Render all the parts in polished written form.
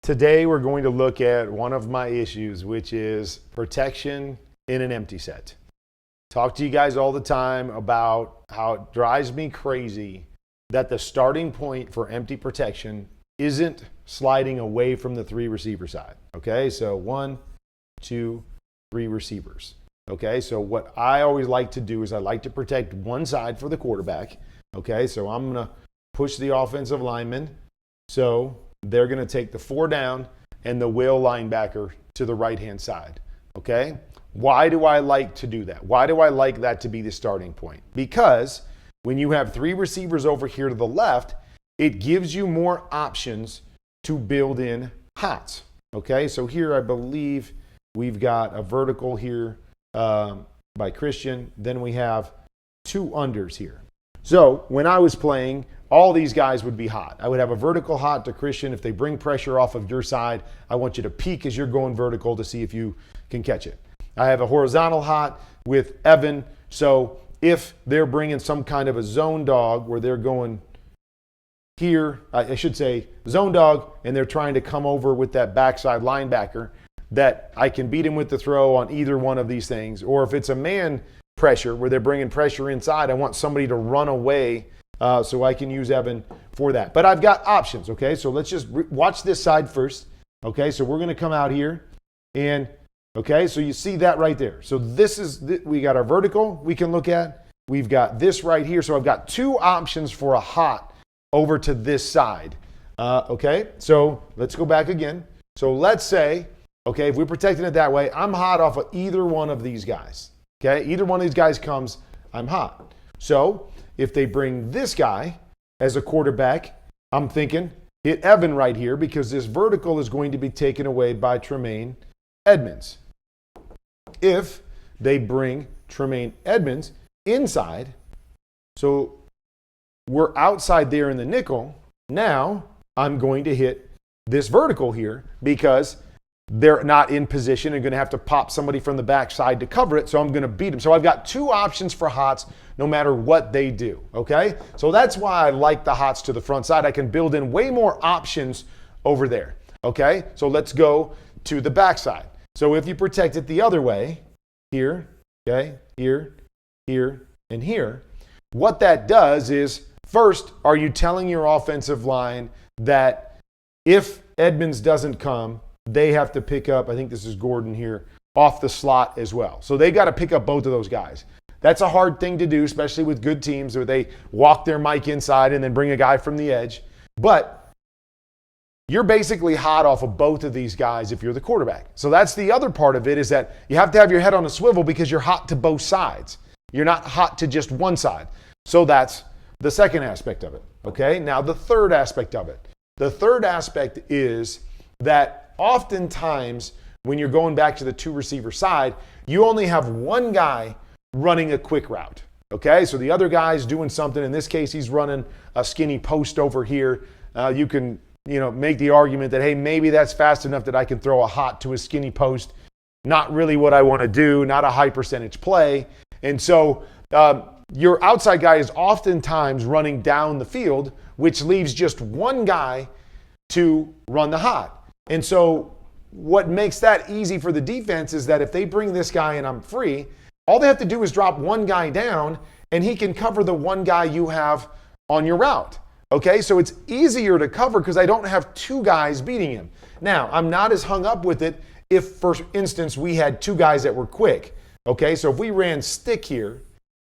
Today we're going to look at one of my issues, which is protection in an empty set. Talk to you guys all the time about how it drives me crazy that the starting point for empty protection isn't sliding away from the three receiver side. Okay, so 1, 2, 3 receivers. Okay, so what I always like to do is I like to protect one side for the quarterback. Okay, so I'm going to push the offensive lineman. So they're going to take the 4 down and the will linebacker to the right-hand side. Okay? Why do I like to do that? Why do I like that to be the starting point? Because when you have 3 receivers over here to the left, it gives you more options to build in hots. Okay? So here I believe we've got a vertical here by Christian. Then we have 2 unders here. So when I was playing, all these guys would be hot. I would have a vertical hot to Christian. If they bring pressure off of your side, I want you to peek as you're going vertical to see if you can catch it. I have a horizontal hot with Evan. So if they're bringing some kind of a zone dog where they're going here, I should say zone dog, and they're trying to come over with that backside linebacker, that I can beat him with the throw on either one of these things. Or if it's a man pressure where they're bringing pressure inside, I want somebody to run away so I can use Evan for that. But I've got options, okay? So let's just watch this side first. Okay, so we're going to come out here and, okay, so you see that right there. So this is, we got our vertical we can look at. We've got this right here. So I've got 2 options for a hot over to this side. Okay, so let's go back again. So let's say, okay, if we're protecting it that way, I'm hot off of either one of these guys. Okay, either one of these guys comes, I'm hot. So if they bring this guy as a quarterback, I'm thinking hit Evan right here because this vertical is going to be taken away by Tremaine Edmonds. If they bring Tremaine Edmonds inside, so we're outside there in the nickel, now I'm going to hit this vertical here because they're not in position and going to have to pop somebody from the backside to cover it, so I'm going to beat them. So I've got 2 options for hots no matter what they do, okay? So that's why I like the hots to the front side. I can build in way more options over there, okay? So let's go to the backside. So if you protect it the other way, here, okay, here, here, and here, what that does is, first, are you telling your offensive line that if Edmonds doesn't come, they have to pick up, I think this is Gordon here, off the slot as well. So they got to pick up both of those guys. That's a hard thing to do, especially with good teams where they walk their mic inside and then bring a guy from the edge. But you're basically hot off of both of these guys if you're the quarterback. So that's the other part of it, is that you have to have your head on a swivel because you're hot to both sides. You're not hot to just one side. So that's the second aspect of it. Okay, now the third aspect of it. The third aspect is that oftentimes, when you're going back to the 2 receiver side, you only have one guy running a quick route. Okay, so the other guy's doing something. In this case, he's running a skinny post over here. You can, make the argument that, hey, maybe that's fast enough that I can throw a hot to a skinny post. Not really what I want to do, not a high percentage play. And so your outside guy is oftentimes running down the field, which leaves just one guy to run the hot. And so what makes that easy for the defense is that if they bring this guy and I'm free, all they have to do is drop one guy down and he can cover the one guy you have on your route. Okay, so it's easier to cover because I don't have 2 guys beating him. Now, I'm not as hung up with it if, for instance, we had 2 guys that were quick. Okay, so if we ran stick here,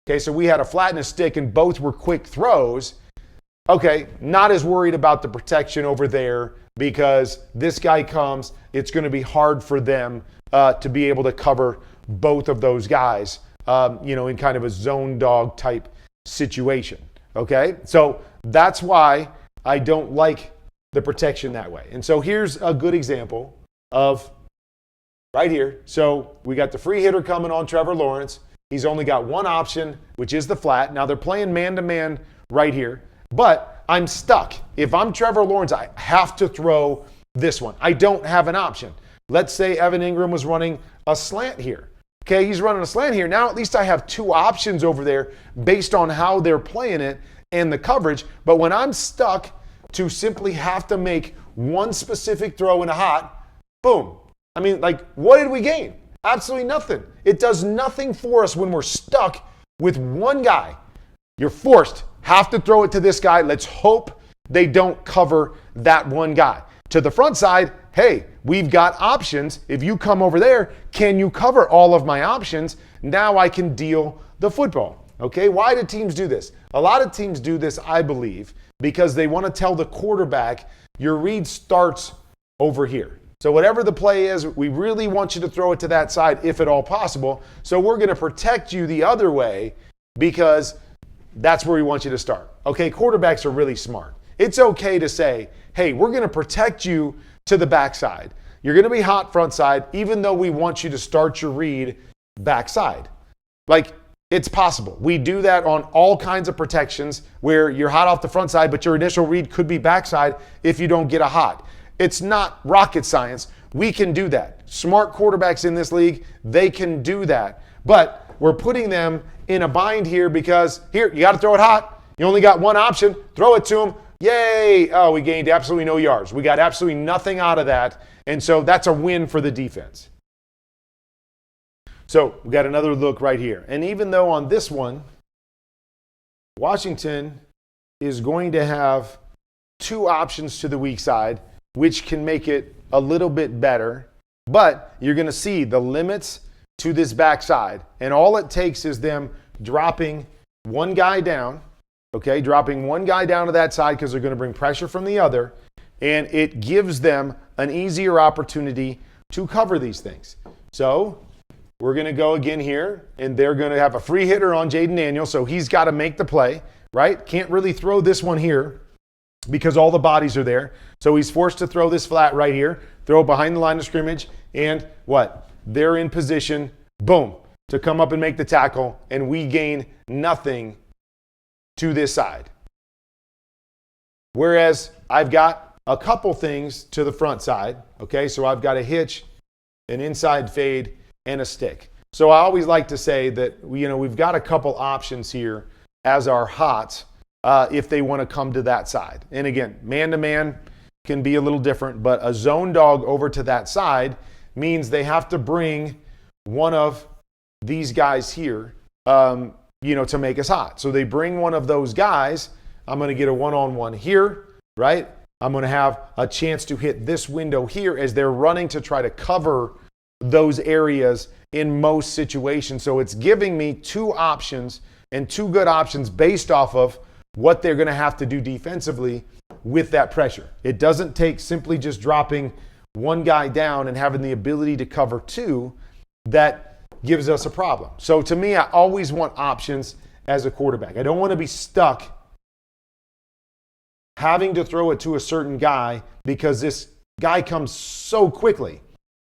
okay, so we had a flat and a stick and both were quick throws, okay, not as worried about the protection over there because this guy comes, it's going to be hard for them to be able to cover both of those guys, in kind of a zone dog type situation, okay? So that's why I don't like the protection that way. And so here's a good example of right here. So we got the free hitter coming on Trevor Lawrence. He's only got one option, which is the flat. Now they're playing man-to-man right here. But I'm stuck. If I'm Trevor Lawrence, I have to throw this one. I don't have an option. Let's say Evan Ingram was running a slant here. Okay, he's running a slant here. Now at least I have 2 options over there based on how they're playing it and the coverage. But when I'm stuck to simply have to make one specific throw in a hot, boom. I mean, like, what did we gain? Absolutely nothing. It does nothing for us when we're stuck with one guy. You're forced, have to throw it to this guy. Let's hope they don't cover that one guy. To the front side, hey, we've got options. If you come over there, can you cover all of my options? Now I can deal the football. Okay, why do teams do this? A lot of teams do this, I believe, because they want to tell the quarterback, your read starts over here. So whatever the play is, we really want you to throw it to that side if at all possible. So we're going to protect you the other way because that's where we want you to start. Okay, quarterbacks are really smart. It's okay to say, hey, we're going to protect you to the backside. You're going to be hot front side, even though we want you to start your read backside. Like, it's possible. We do that on all kinds of protections where you're hot off the front side, but your initial read could be backside if you don't get a hot. It's not rocket science. We can do that. Smart quarterbacks in this league, they can do that. But we're putting them in a bind here because, here, you got to throw it hot. You only got one option. Throw it to them. Yay! Oh, we gained absolutely no yards. We got absolutely nothing out of that. And so that's a win for the defense. So we got another look right here. And even though on this one, Washington is going to have two options to the weak side, which can make it a little bit better. But you're going to see the limits to this backside. And all it takes is them dropping one guy down, okay, dropping one guy down to that side because they're going to bring pressure from the other. And it gives them an easier opportunity to cover these things. So we're going to go again here, and they're going to have a free hitter on Jaden Daniels, so he's got to make the play, right? Can't really throw this one here because all the bodies are there. So he's forced to throw this flat right here, throw it behind the line of scrimmage, and what? They're in position, boom, to come up and make the tackle, and we gain nothing to this side. Whereas I've got a couple things to the front side, okay? So I've got a hitch, an inside fade, and a stick. So I always like to say that we've got a couple options here as our hots if they want to come to that side. And again, man-to-man can be a little different, but a zone dog over to that side means they have to bring one of these guys here to make us hot. So they bring one of those guys. I'm going to get a one-on-one here, right? I'm going to have a chance to hit this window here as they're running to try to cover those areas in most situations. So it's giving me two options and two good options based off of what they're going to have to do defensively with that pressure. It doesn't take simply just dropping one guy down and having the ability to cover two that gives us a problem. So to me, I always want options as a quarterback. I don't want to be stuck having to throw it to a certain guy because this guy comes so quickly,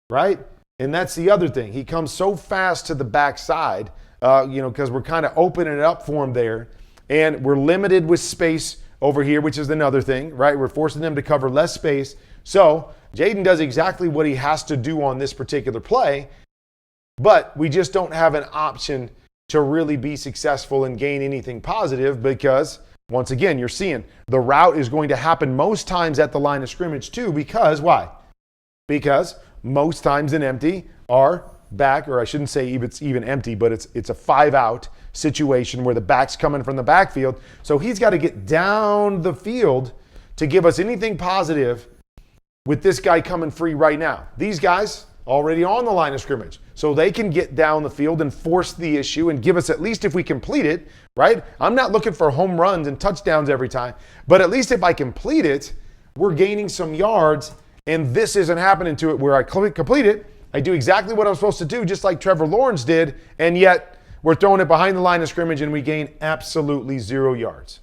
right? And that's the other thing. He comes so fast to the backside, because we're kind of opening it up for him there. And we're limited with space over here, which is another thing, right? We're forcing them to cover less space. So Jaden does exactly what he has to do on this particular play, but we just don't have an option to really be successful and gain anything positive because, once again, you're seeing the route is going to happen most times at the line of scrimmage too because why? Because most times in empty are back, or I shouldn't say it's even empty, but it's a 5-out situation where the back's coming from the backfield. So he's got to get down the field to give us anything positive with this guy coming free right now. These guys already on the line of scrimmage. So they can get down the field and force the issue and give us, at least if we complete it, right? I'm not looking for home runs and touchdowns every time, but at least if I complete it, we're gaining some yards. And this isn't happening to it where I complete it. I do exactly what I'm supposed to do, just like Trevor Lawrence did, and yet we're throwing it behind the line of scrimmage and we gain absolutely 0 yards.